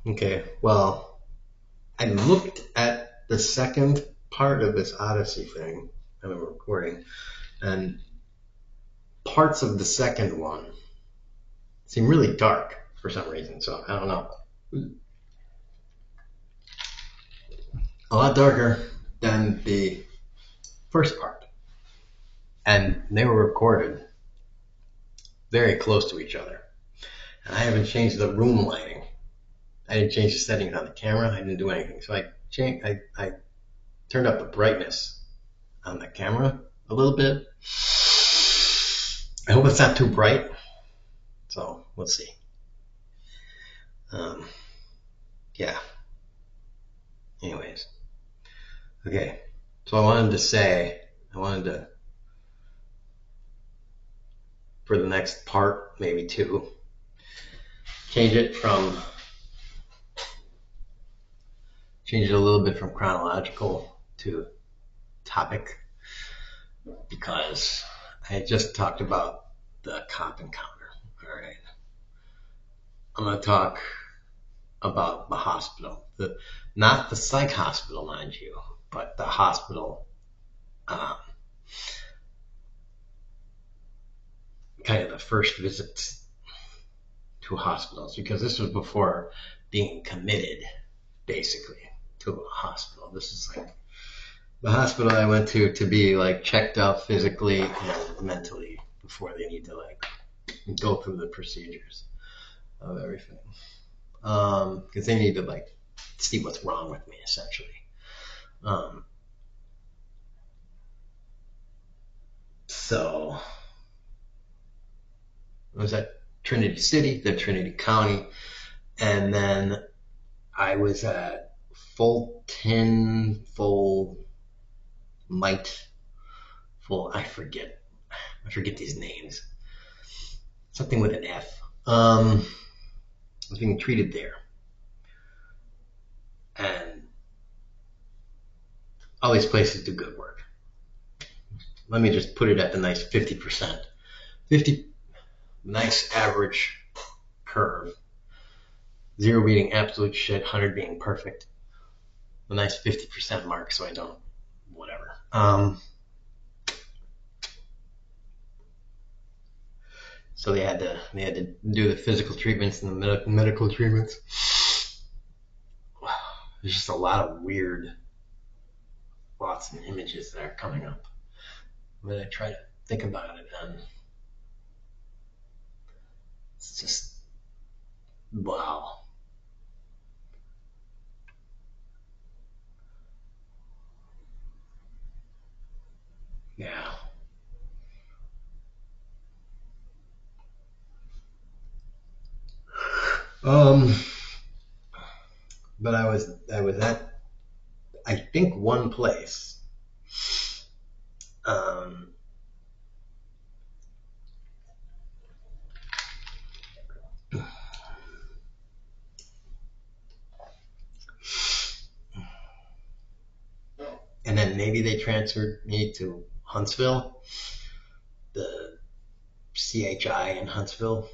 Okay, well, I looked at the second part of this Odyssey thing that I'm recording, and parts of the second one seem really dark for some reason. So I don't know. A lot darker than the first part, and they were recorded very close to each other. And I haven't changed the room lighting. I didn't change the settings on the camera. I didn't do anything. So I turned up the brightness on the camera a little bit. I hope it's not too bright. So we'll see. Um, yeah. Anyways, okay. So I wanted to, for the next part, maybe two, change it from, change it a little bit from chronological to topic because I had just talked about the cop encounter. All right. I'm going to talk about the hospital, not the psych hospital, mind you, but the hospital, um, kind of the first visits to hospitals, because this was before being committed, basically, to a hospital. This is like the hospital I went to be like checked out physically and mentally before they need to like go through the procedures of everything. Because they need to like see what's wrong with me, essentially. Um, so I was at Trinity City, then Trinity County, and then I was at Full Might, I forget these names. Something with an F. I was being treated there, and all these places do good work. Let me just put it at the nice 50%. 50, nice average curve. 0 being absolute shit, 100 being perfect. The nice 50% mark, so I don't, whatever. So they had to do the physical treatments and the medical treatments. There's just a lot of weird thoughts and images that are coming up when I try to think about it, and it's just wow. Yeah. Um, but I was at, I think, one place. Um, and then maybe they transferred me to Huntsville, the CHI in Huntsville.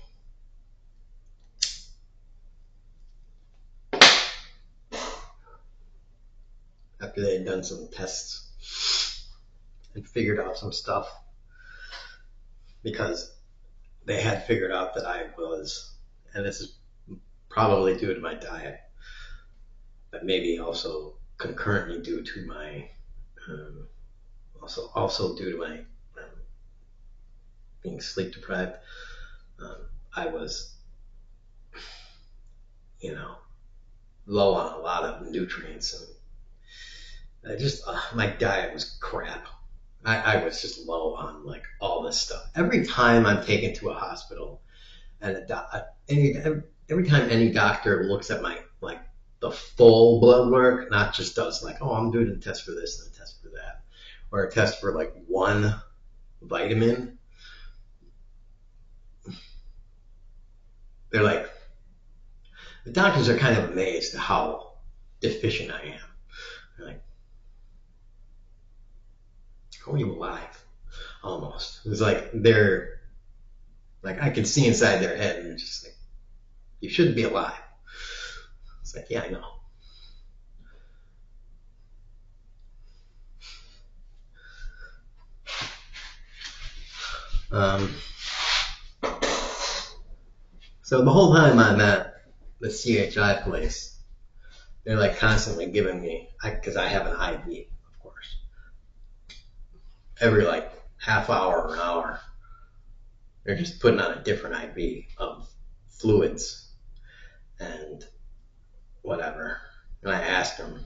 After they had done some tests and figured out some stuff, because they had figured out that I was, and this is probably due to my diet, but maybe also concurrently due to my, um, also due to my being sleep deprived. Um, I was, you know, low on a lot of nutrients, and I just my diet was crap. I was just low on like all this stuff. Every time I'm taken to a hospital, and every time any doctor looks at my like the full blood work, not just does like, oh, I'm doing a test for this and a test for that, or a test for like one vitamin, they're like, the doctors are kind of amazed at how deficient I am. They're like, how are you alive? Almost. It's like they're like, I can see inside their head, and it's just like, you shouldn't be alive. like, yeah, I know. So the whole time I'm at the CHI place, they're like constantly giving me, because I have an IV, of course, every like half hour or an hour, they're just putting on a different IV of fluids and whatever. And I ask them,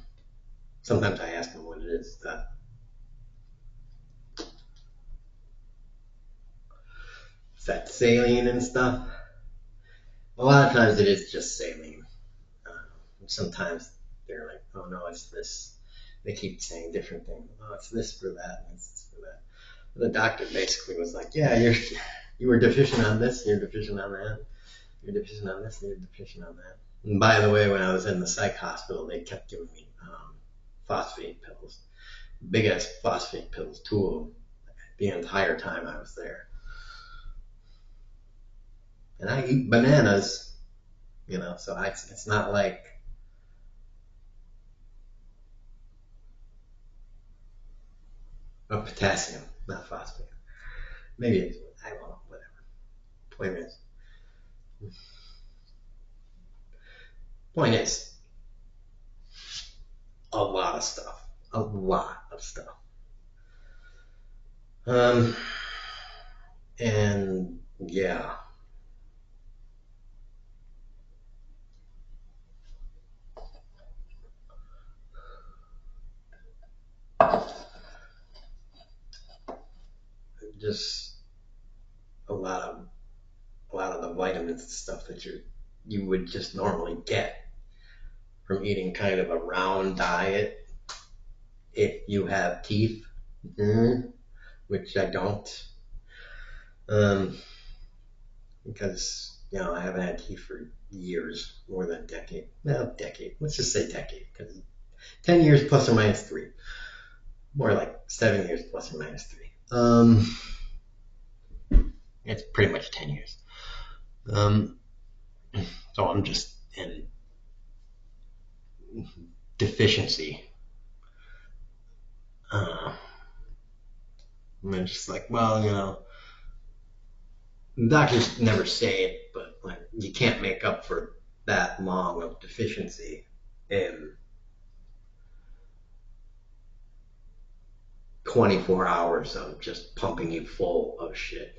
sometimes I ask them what it is that saline and stuff. A lot of times it is just saline. Sometimes they're like, oh no, it's this. They keep saying different things. Oh, it's this for that, and it's this for that. The doctor basically was like, yeah, you were deficient on this, you're deficient on that, you're deficient on this, you're deficient on that. And by the way, when I was in the psych hospital, they kept giving me phosphate pills, big ass phosphate pills, 2 of them, the entire time I was there. And I eat bananas, so it's not like potassium, not phosphate. Maybe it's, I don't know, whatever. Point is, a lot of stuff. A lot of stuff. And yeah. Just a lot of the vitamins and stuff that you would just normally get from eating kind of a round diet if you have teeth, which I don't, because I haven't had teeth for years, more than a decade. No, decade. Let's just say decade, because 10 years plus or minus 3, more like 7 years plus or minus 3. It's pretty much 10 years. So I'm just in deficiency. And I'm just like, well, the doctors never say it, but like you can't make up for that long of deficiency in 24 hours of just pumping you full of shit.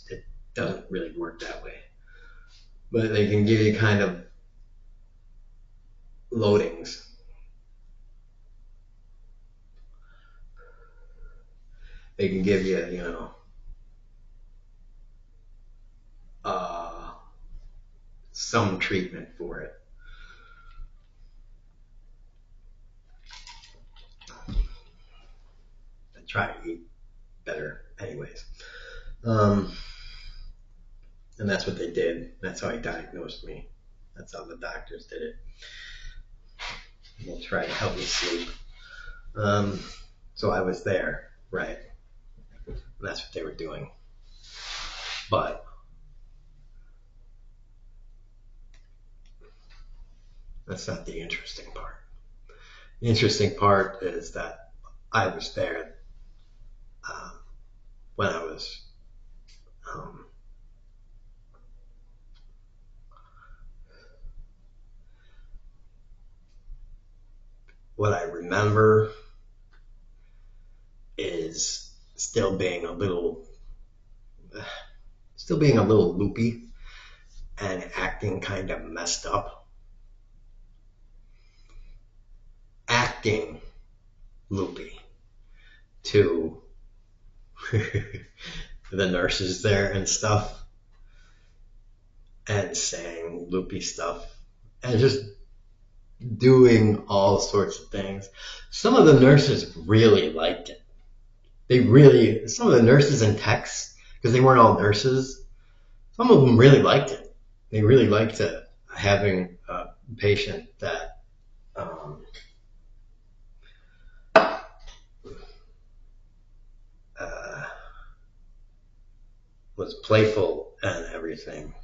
It doesn't really work that way. But they can give you kind of loadings. They can give you, some treatment for it. I try to eat better anyways. And that's what they did. That's how he diagnosed me. That's how the doctors did it. They tried to help me sleep. So I was there, right? And that's what they were doing. But that's not the interesting part. The interesting part is that I was there when I was what I remember is still being a little loopy and acting kind of messed up. Acting loopy to the nurses there and stuff, and saying loopy stuff, and just doing all sorts of things. Some of the nurses really liked it. Some of the nurses and techs, because they weren't all nurses, some of them really liked it. They really liked having a patient that was playful and everything.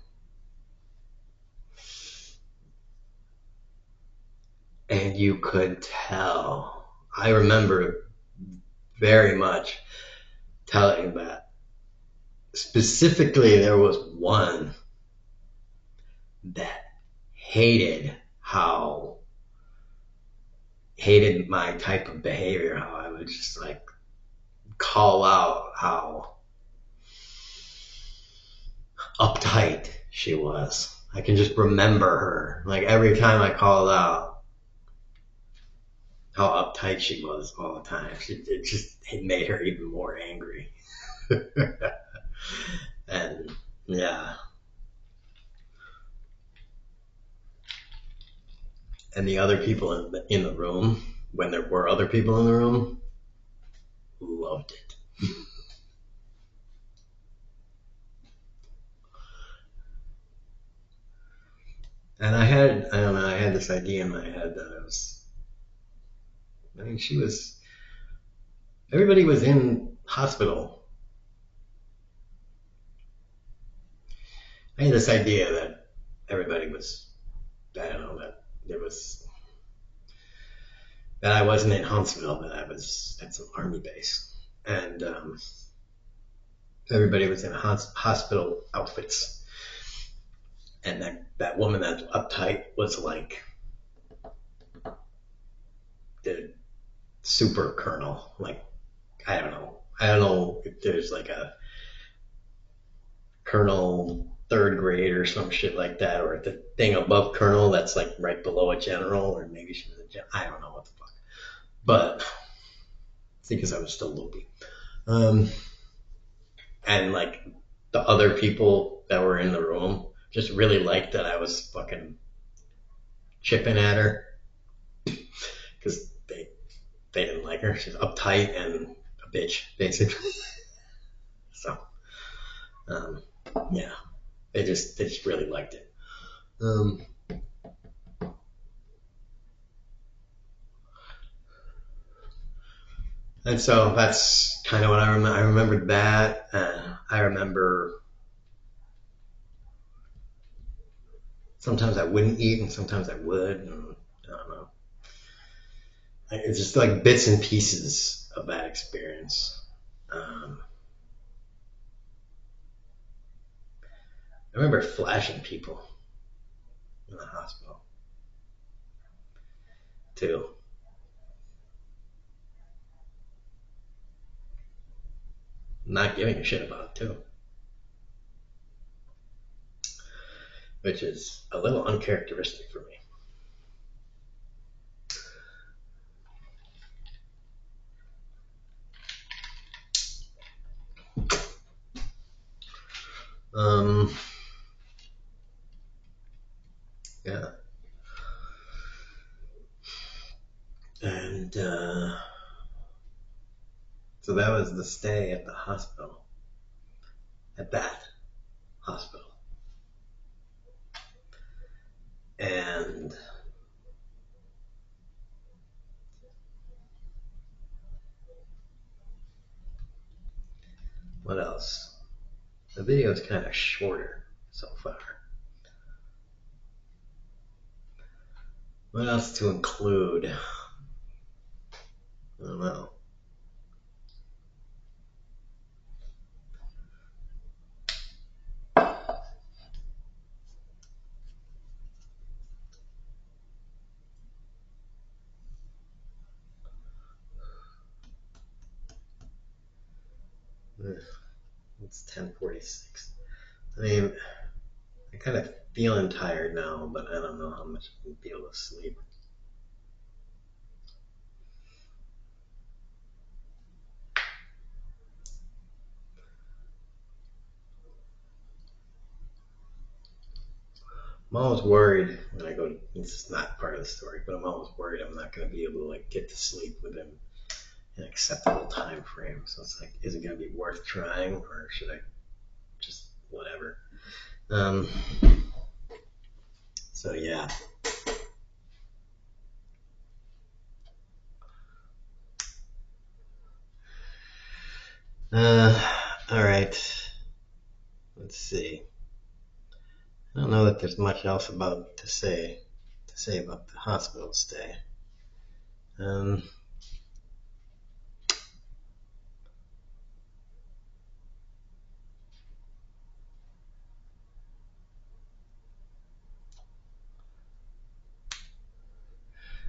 And you could tell. I remember very much telling that. Specifically, there was one that hated how hated my type of behavior, how I would just like call out how uptight she was. I can just remember her. Like every time I called out how uptight she was all the time. It made her even more angry. And yeah. And the other people in the room, when there were other people in the room, loved it. And I don't know, I had this idea in my head that she was, everybody was in hospital. I had this idea that everybody was, I don't know, that there was, that I wasn't in Huntsville, that I was at some army base. And everybody was in hospital outfits. And that woman that's uptight was like the super colonel. Like, I don't know. I don't know if there's like a colonel third grade or some shit like that, or the thing above colonel that's like right below a general, or maybe she was a general. I don't know what the fuck. But it's because I was still loopy. And like the other people that were in the room just really liked that I was fucking chipping at her because they didn't like her. She's uptight and a bitch, basically. So, um, yeah, they just really liked it. And so that's kind of what I remember. I remembered that. I remember sometimes I wouldn't eat and sometimes I would. And I don't know. It's just like bits and pieces of that experience. I remember flashing people in the hospital too. Not giving a shit about it too. Which is a little uncharacteristic for me. Yeah. And so that was the stay at the hospital, at that hospital. And what else? The video is kind of shorter so far. What else to include? I don't know. It's 10:46. I mean, I'm kind of feeling tired now, but I don't know how much I can be able to sleep. I'm always worried when I go. This is not part of the story, but I'm always worried I'm not going to be able to like get to sleep within an acceptable time frame. So it's like, is it going to be worth trying, or should I just whatever? So yeah. All right. Let's see. I don't know that there's much else to say about the hospital stay. And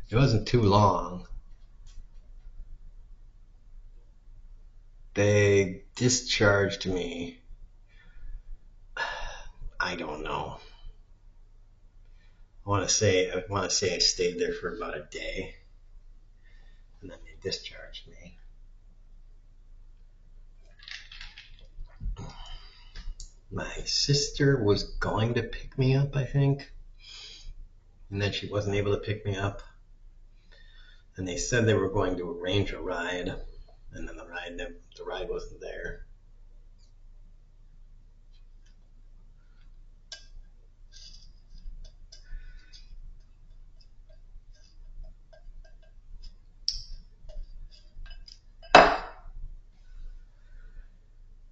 it wasn't too long. They discharged me. I don't know. I want to say I stayed there for about a day, and then they discharged me. My sister was going to pick me up, I think, and then she wasn't able to pick me up. And they said they were going to arrange a ride, and then the ride wasn't there.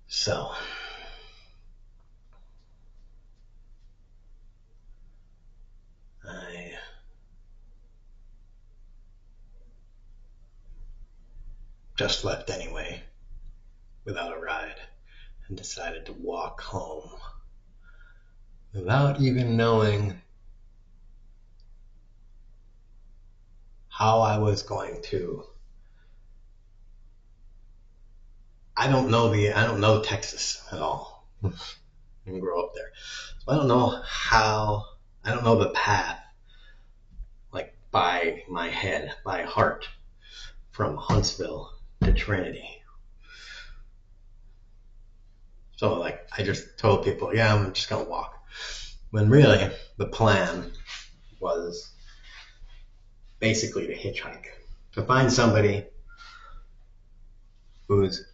So I just left anyway without a ride and decided to walk home without even knowing how I was going to. I don't know Texas at all. I didn't grow up there. So I don't know I don't know the path, like by my head, by heart, from Huntsville to Trinity. So like I just told people, yeah, I'm just gonna walk. When really the plan was basically to hitchhike. To find somebody who's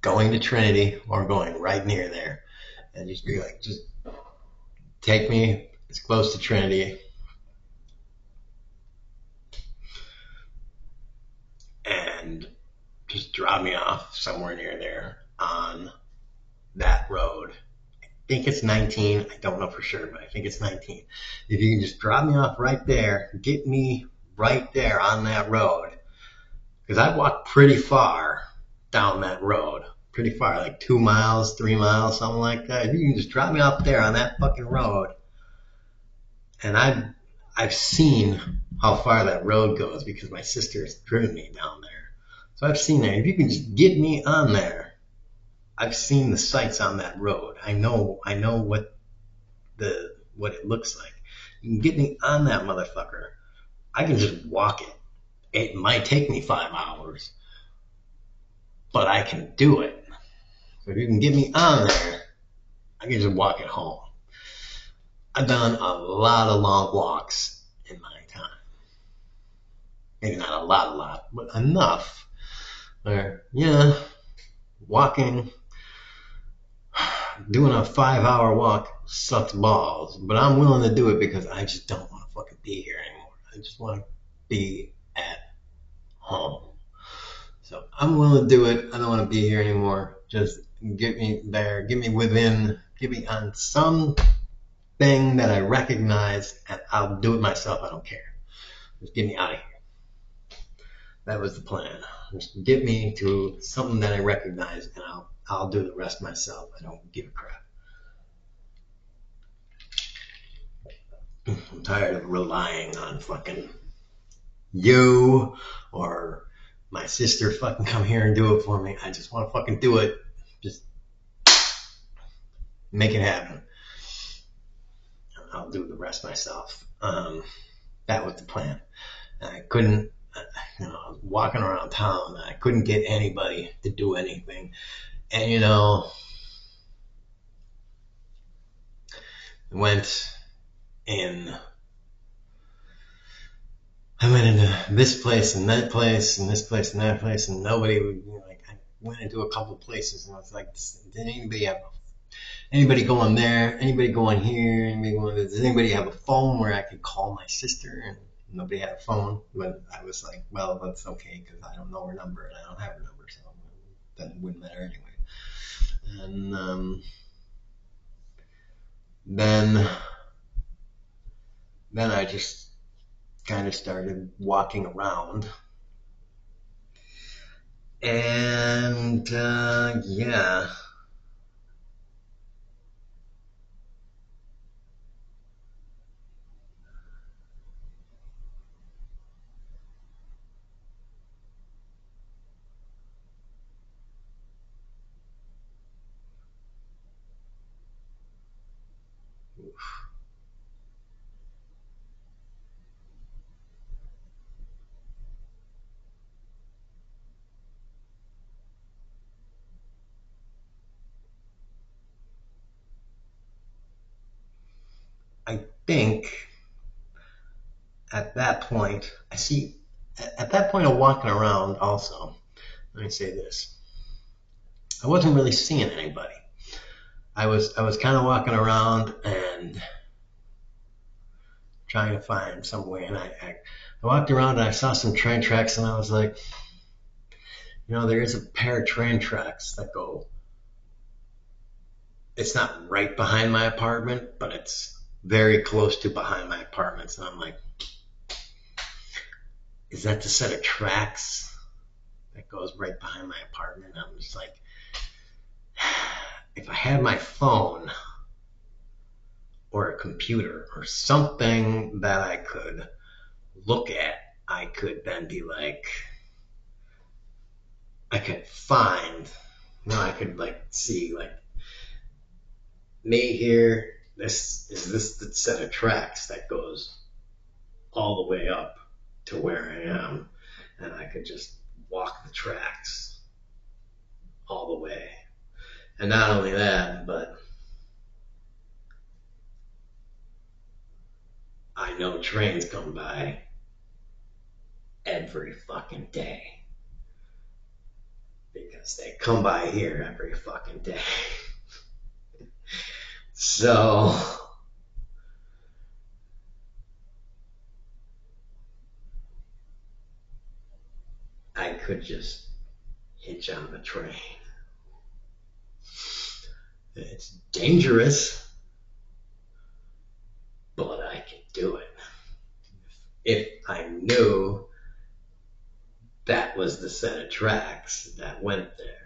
going to Trinity or going right near there and just be like, just take me as close to Trinity and just drop me off somewhere near there on that road. I think it's 19. I don't know for sure, but I think it's 19. If you can just drop me off right there, get me right there on that road, because I walked pretty far down that road. Pretty far, like 2 miles, 3 miles, something like that. If you can just drop me off there on that fucking road, and I've seen how far that road goes because my sister has driven me down there. So I've seen that. If you can just get me on there, I've seen the sights on that road. I know what it looks like. You can get me on that motherfucker. I can just walk it. It might take me 5 hours, but I can do it. So if you can get me on there, I can just walk it home. I've done a lot of long walks in my time. Maybe not a lot, but enough. Where, yeah, walking, doing a 5-hour walk sucks balls, but I'm willing to do it because I just don't want to fucking be here anymore. I just want to be at home. So I'm willing to do it. I don't want to be here anymore. Just get me there, get me on some thing that I recognize, and I'll do it myself. I don't care. Just get me out of here. That was the plan. Just get me to something that I recognize, and I'll do the rest myself. I don't give a crap. I'm tired of relying on fucking you or my sister fucking come here and do it for me. I just want to fucking do it. Just make it happen. I'll do the rest myself. That was the plan. I couldn't, I was walking around town. I couldn't get anybody to do anything. And, went in. I went into this place and that place and this place and that place, and nobody would, I went into a couple of places and I was like, did anybody going there? Anybody going here? Does anybody have a phone where I could call my sister? And nobody had a phone. But I was like, well, that's okay because I don't know her number and I don't have her number, so then it wouldn't matter anyway. And then I just kind of started walking around. And yeah, I think at that point, I see, at that point of walking around also, let me say this. I wasn't really seeing anybody. I was kind of walking around and trying to find some way, and I walked around and I saw some train tracks, and I was like, there is a pair of train tracks that go. It's not right behind my apartment, but it's very close to behind my apartment. And I'm like, is that the set of tracks that goes right behind my apartment? I'm just like, if I had my phone or a computer or something that I could look at, I could then be like, I could find, I could like see like me here. This the set of tracks that goes all the way up to where I am, and I could just walk the tracks all the way. And not only that, but I know trains come by every fucking day because they come by here every fucking day. So I could just hitch on the train. It's dangerous, but I can do it if I knew that was the set of tracks that went there.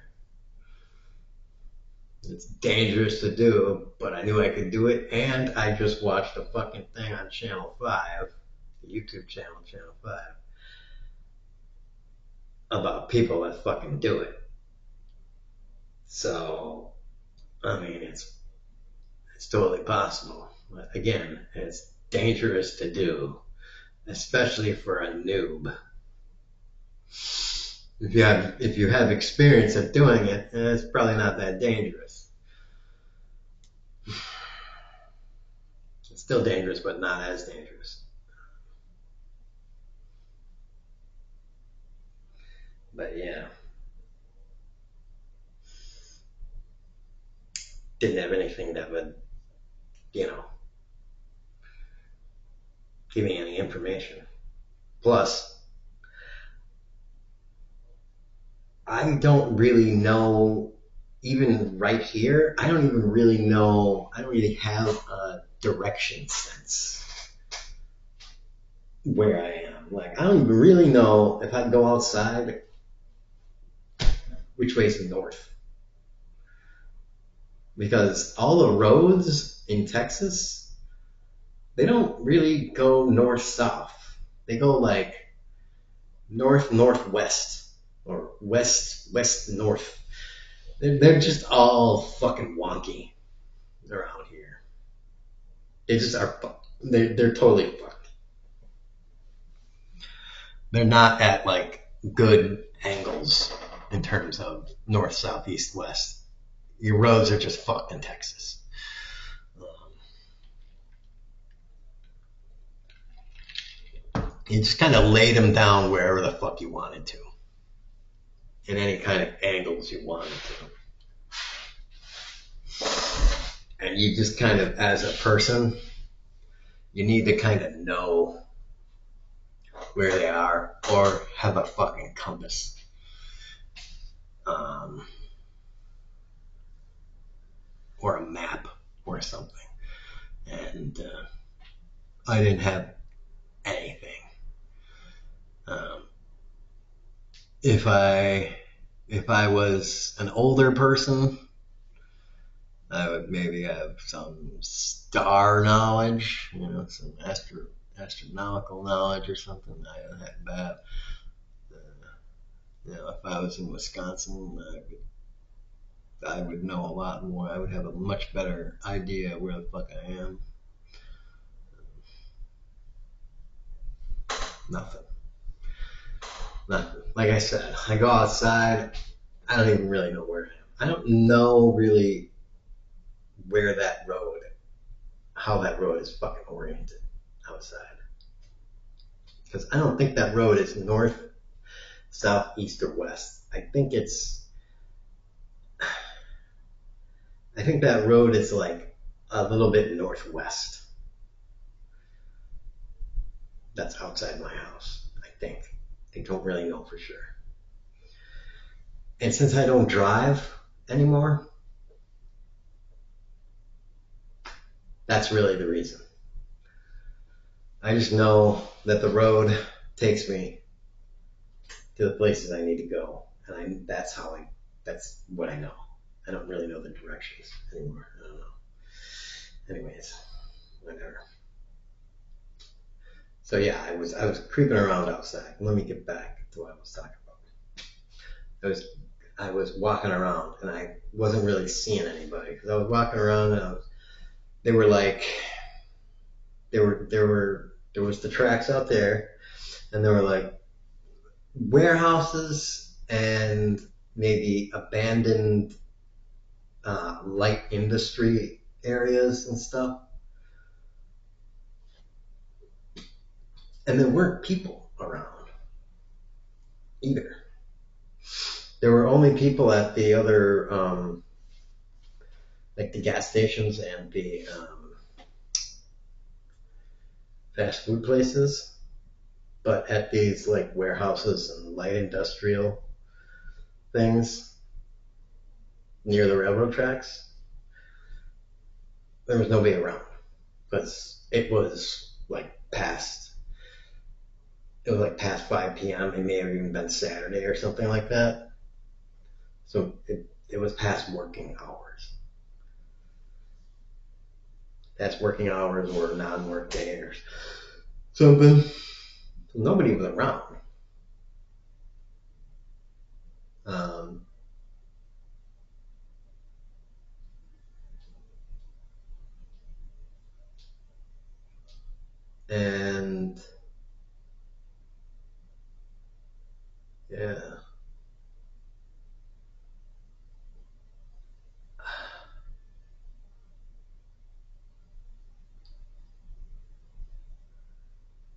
It's dangerous to do, but I knew I could do it, and I just watched a fucking thing on Channel 5, the YouTube channel, Channel 5, about people that fucking do it. So, I mean, it's totally possible. But again, it's dangerous to do, especially for a noob. If you have experience of doing it, it's probably not that dangerous. It's still dangerous, but not as dangerous. But yeah, didn't have anything that would, you know, give me any information. Plus, I don't really know, even right here, I don't even really know, I don't really have a direction sense where I am. Like, I don't even really know if I go outside, which way is north. Because all the roads in Texas, they don't really go north south. They go like north northwest or west west north. They're just all fucking wonky around here. They just are. They're totally fucked. They're not at like good angles in terms of north, south, east, west. Your roads are just fucked in Texas. You just kind of laid them down wherever the fuck you wanted to, in any kind of angles you wanted to. And you just kind of, as a person, you need to kind of know where they are or have a fucking compass. Or a map or something. And I didn't have anything. if I was an older person, I would maybe have some star knowledge, some astronomical knowledge or something. I would have that. If I was in Wisconsin, I would know a lot more. I would have a much better idea where the fuck I am. Nothing. Nothing. Like I said, I go outside. I don't even really know where I am. I don't know really where how that road is fucking oriented outside. Because I don't think that road is north, south, east, or west. I think that road is like a little bit northwest. That's outside my house, I think. I don't really know for sure. And since I don't drive anymore, that's really the reason. I just know that the road takes me to the places I need to go, and that's what I know. I don't really know the directions anymore. I don't know. Anyways, whatever. So yeah, I was creeping around outside. Let me get back to what I was talking about. I was walking around and I wasn't really seeing anybody because I was walking around and there was the tracks out there, and there were like warehouses and maybe abandoned light industry areas and stuff. And there weren't people around either. There were only people at the other, like the gas stations and the fast food places. But at these like warehouses and light industrial things near the railroad tracks, there was nobody around. Because it was like past 5 p.m. It may have even been Saturday or something like that. So it was past working hours. Past working hours or non-work day or something. So nobody was around. And yeah.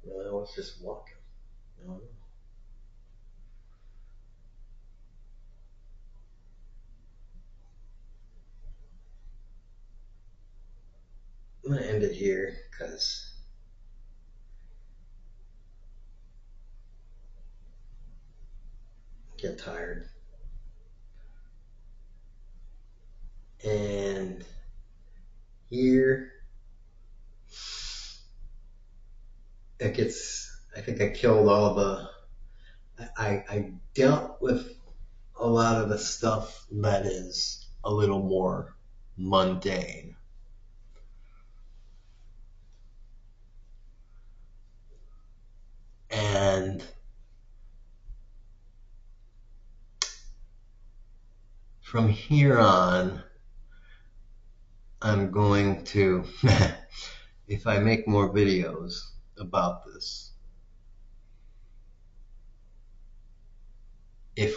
Well, I was just walking. I'm going to end it here because I get tired. And here, I think I killed all I dealt with a lot of the stuff that is a little more mundane. And from here on, I'm going to, if I make more videos about this,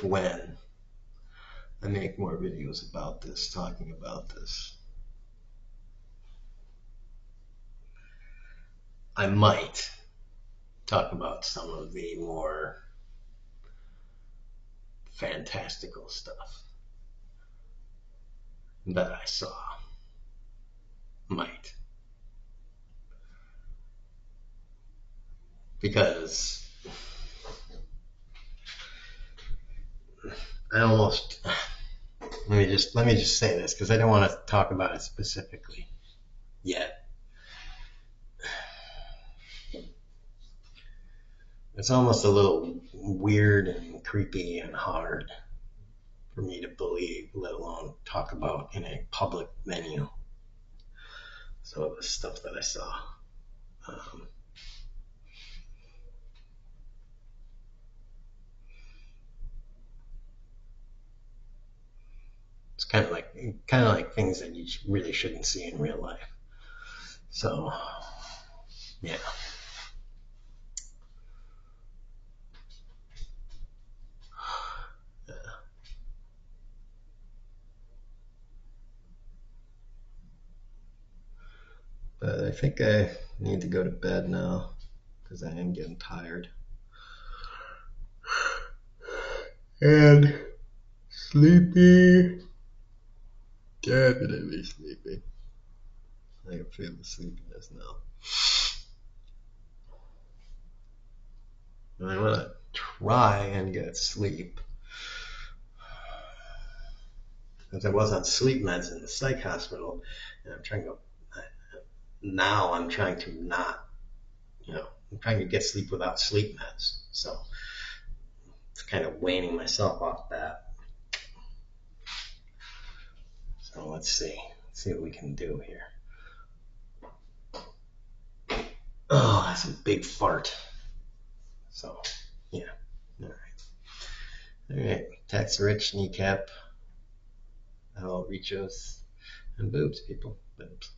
when I make more videos about this, talking about this, I might talk about some of the more fantastical stuff that I saw. Might. Because I almost, let me just say this because I don't want to talk about it specifically yet. It's almost a little weird and creepy and hard for me to believe, let alone talk about in a public venue. So the stuff that I saw. Um, it's kind of like things that you really shouldn't see in real life. So yeah, but I think I need to go to bed now because I am getting tired and sleepy. Definitely sleepy. I can feel the sleepiness now. And I want to try and get sleep because I was on sleep meds in the psych hospital, and now I'm trying to not, I'm trying to get sleep without sleep meds. So it's kind of waning myself off that. So let's see. Let's see what we can do here. Oh, that's a big fart. So, yeah. All right. All right. Tax rich kneecap. I'll reach us and boobs, people. Boobs.